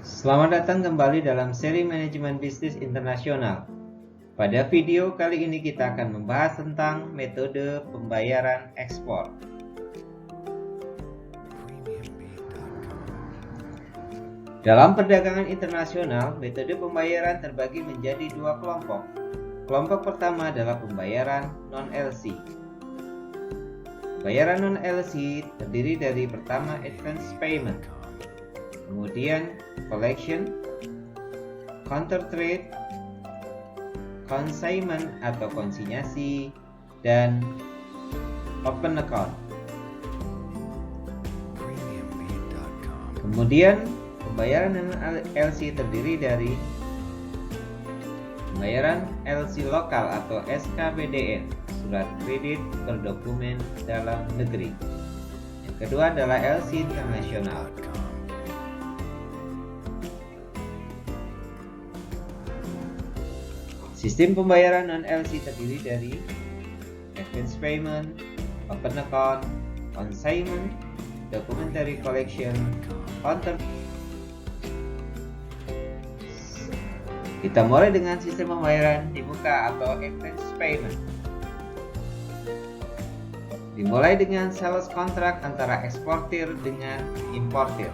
Selamat datang kembali dalam seri manajemen bisnis internasional. Pada video kali ini kita akan membahas tentang metode pembayaran ekspor. Dalam perdagangan internasional, metode pembayaran terbagi menjadi dua kelompok. Kelompok pertama adalah pembayaran non-LC. Pembayaran non-LC terdiri dari pertama advance payment, kemudian collection, counter trade, consignment atau konsinyasi, dan open account. Kemudian pembayaran non-LC terdiri dari pembayaran LC lokal atau SKBDN, surat kredit berdokumen dalam negeri. Yang kedua adalah LC internasional. Sistem pembayaran non-LC terdiri dari advance payment, open account, consignment, documentary collection, counter. Kita mulai dengan sistem pembayaran di muka atau advance payment. Dimulai dengan sales contract antara eksportir dengan importir.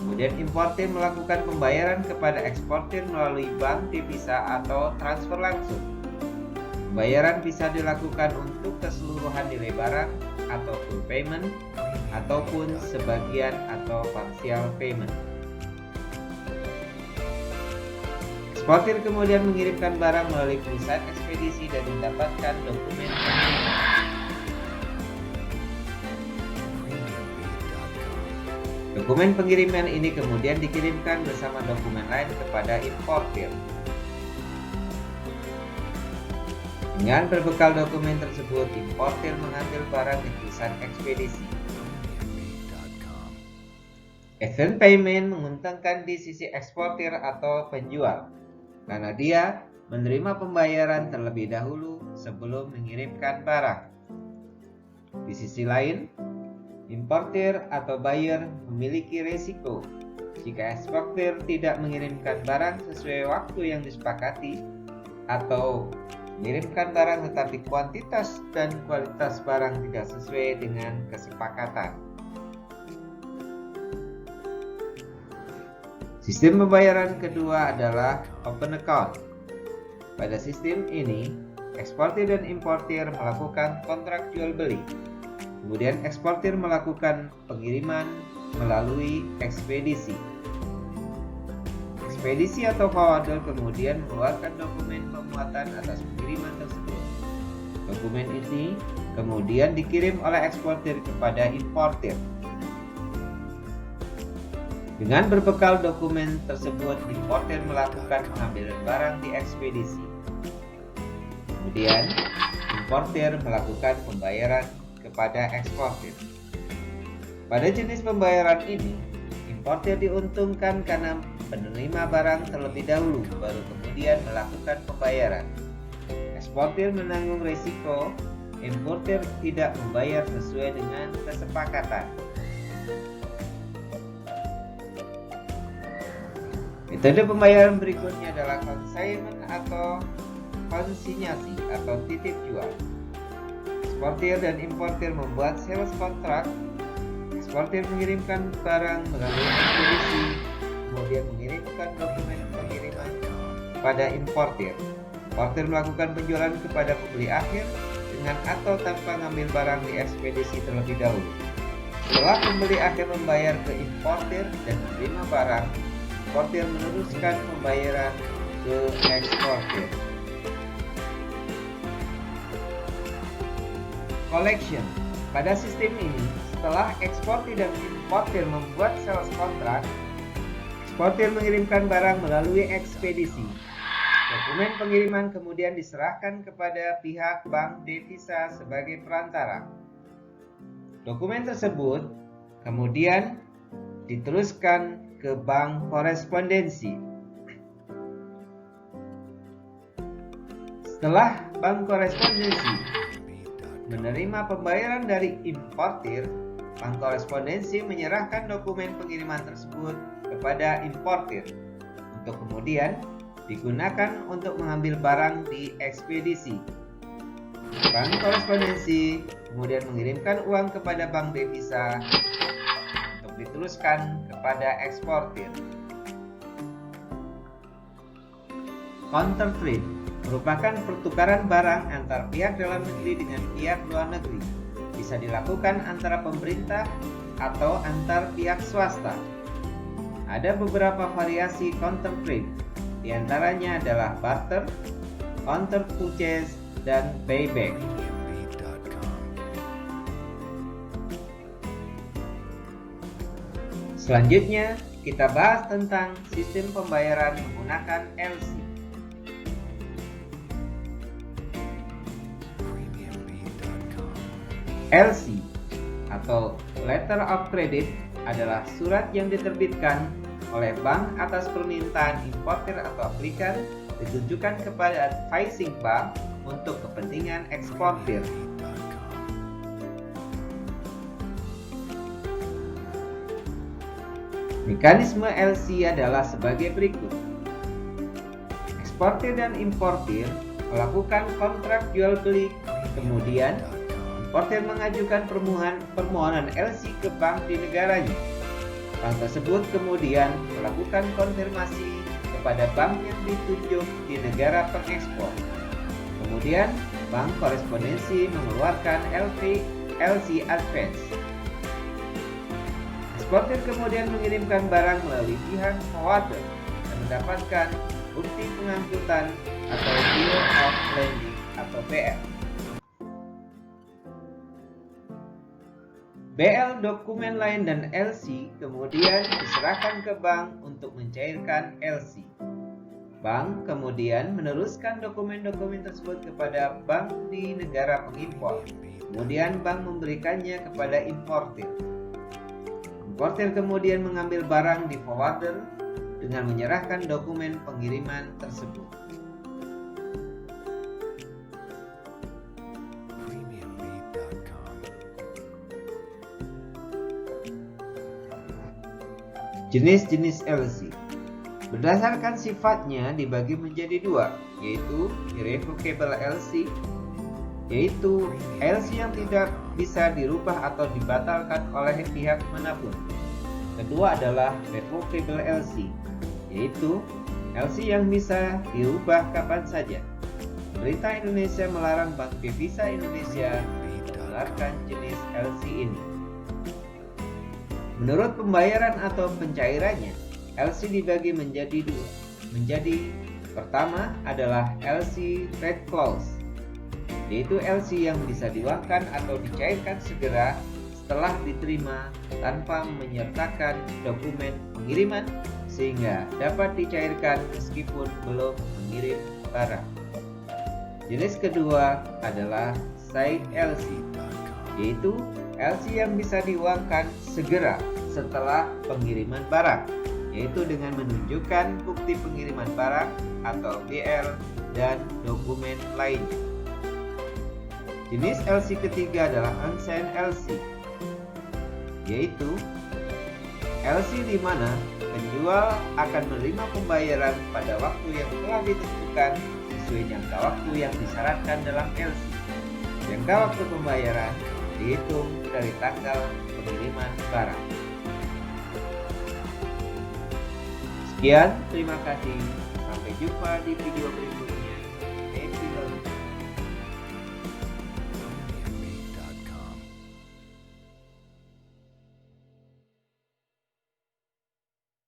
Kemudian importir melakukan pembayaran kepada eksportir melalui bank devisa atau transfer langsung. Pembayaran bisa dilakukan untuk keseluruhan nilai barang atau full payment ataupun sebagian atau partial payment. Eksportir kemudian mengirimkan barang melalui perusahaan ekspedisi dan mendapatkan dokumen pengiriman. Dokumen pengiriman ini kemudian dikirimkan bersama dokumen lain kepada importir. Dengan berbekal dokumen tersebut, importir mengambil barang di perusahaan ekspedisi. Advance payment menguntungkan di sisi eksportir atau penjual, karena dia menerima pembayaran terlebih dahulu sebelum mengirimkan barang. Di sisi lain, importir atau buyer memiliki risiko jika eksportir tidak mengirimkan barang sesuai waktu yang disepakati atau mengirimkan barang tetapi kuantitas dan kualitas barang tidak sesuai dengan kesepakatan. Sistem pembayaran kedua adalah open account. Pada sistem ini, eksportir dan importir melakukan kontrak jual beli. Kemudian eksportir melakukan pengiriman melalui ekspedisi. Ekspedisi atau forwarder kemudian mengeluarkan dokumen pemuatan atas pengiriman tersebut. Dokumen ini kemudian dikirim oleh eksportir kepada importir. Dengan berbekal dokumen tersebut, importir melakukan pengambilan barang di ekspedisi. Kemudian, importir melakukan pembayaran kepada eksportir. Pada jenis pembayaran ini, importir diuntungkan karena penerima barang terlebih dahulu, baru kemudian melakukan pembayaran. Eksportir menanggung risiko importir tidak membayar sesuai dengan kesepakatan. Metode pembayaran berikutnya adalah consignment atau konsinyasi atau titip jual. Eksportir dan importir membuat sales contract. Eksportir mengirimkan barang melalui ekspedisi, kemudian mengirimkan dokumen pengiriman pada importir. Importir melakukan penjualan kepada pembeli akhir dengan atau tanpa mengambil barang di ekspedisi terlebih dahulu. Setelah pembeli akhir membayar ke importir dan menerima barang, importir meneruskan pembayaran ke eksportir. Collection. Pada sistem ini, setelah eksportir dan importir membuat sales contract, eksportir mengirimkan barang melalui ekspedisi. Dokumen pengiriman kemudian diserahkan kepada pihak bank devisa sebagai perantara. Dokumen tersebut kemudian diteruskan ke bank korespondensi. Setelah bank korespondensi menerima pembayaran dari importir, bank korespondensi menyerahkan dokumen pengiriman tersebut kepada importir untuk kemudian digunakan untuk mengambil barang di ekspedisi. Bank korespondensi kemudian mengirimkan uang kepada bank devisa untuk diteruskan kepada eksportir. Counter trade merupakan pertukaran barang antar pihak dalam negeri dengan pihak luar negeri. Bisa dilakukan antara pemerintah atau antar pihak swasta. Ada beberapa variasi counter trade, di antaranya adalah barter, counter purchase, dan payback. Selanjutnya, kita bahas tentang sistem pembayaran menggunakan LC. LC atau Letter of Credit adalah surat yang diterbitkan oleh bank atas permintaan importir atau aplikan, ditujukan kepada advising bank untuk kepentingan eksportir. Mekanisme LC adalah sebagai berikut. Eksportir dan importir melakukan kontrak jual beli, kemudian importir mengajukan permohonan LC ke bank di negaranya. Bank tersebut kemudian melakukan konfirmasi kepada bank yang ditunjuk di negara pengekspor. Kemudian, bank korespondensi mengeluarkan LC advance. Eksportir kemudian mengirimkan barang melalui pihak forwarder dan mendapatkan bukti pengangkutan atau bill of lading atau BL. BL, dokumen lain, dan LC kemudian diserahkan ke bank untuk mencairkan LC. Bank kemudian meneruskan dokumen-dokumen tersebut kepada bank di negara pengimpor. Kemudian bank memberikannya kepada importir. Importir kemudian mengambil barang di forwarder dengan menyerahkan dokumen pengiriman tersebut. Jenis-jenis LC berdasarkan sifatnya dibagi menjadi dua, yaitu irrevocable LC, yaitu LC yang tidak bisa dirubah atau dibatalkan oleh pihak manapun. Kedua adalah revocable LC, yaitu LC yang bisa dirubah kapan saja. Pemerintah Indonesia melarang Bank Devisa Indonesia mengeluarkan jenis LC ini. Menurut pembayaran atau pencairannya, LC dibagi menjadi dua. Pertama adalah LC trade clause, yaitu LC yang bisa diuangkan atau dicairkan segera setelah diterima tanpa menyertakan dokumen pengiriman sehingga dapat dicairkan meskipun belum mengirim barang. Jenis kedua adalah side LC, yaitu LC yang bisa diuangkan segera setelah pengiriman barang, yaitu dengan menunjukkan bukti pengiriman barang atau BL dan dokumen lainnya. Jenis LC ketiga adalah unsigned LC, yaitu LC di mana penjual akan menerima pembayaran pada waktu yang telah ditentukan sesuai jangka waktu yang disyaratkan dalam LC. Jangka waktu pembayaran dihitung dari tanggal pengiriman barang. Sekian, terima kasih. Sampai jumpa di video berikutnya.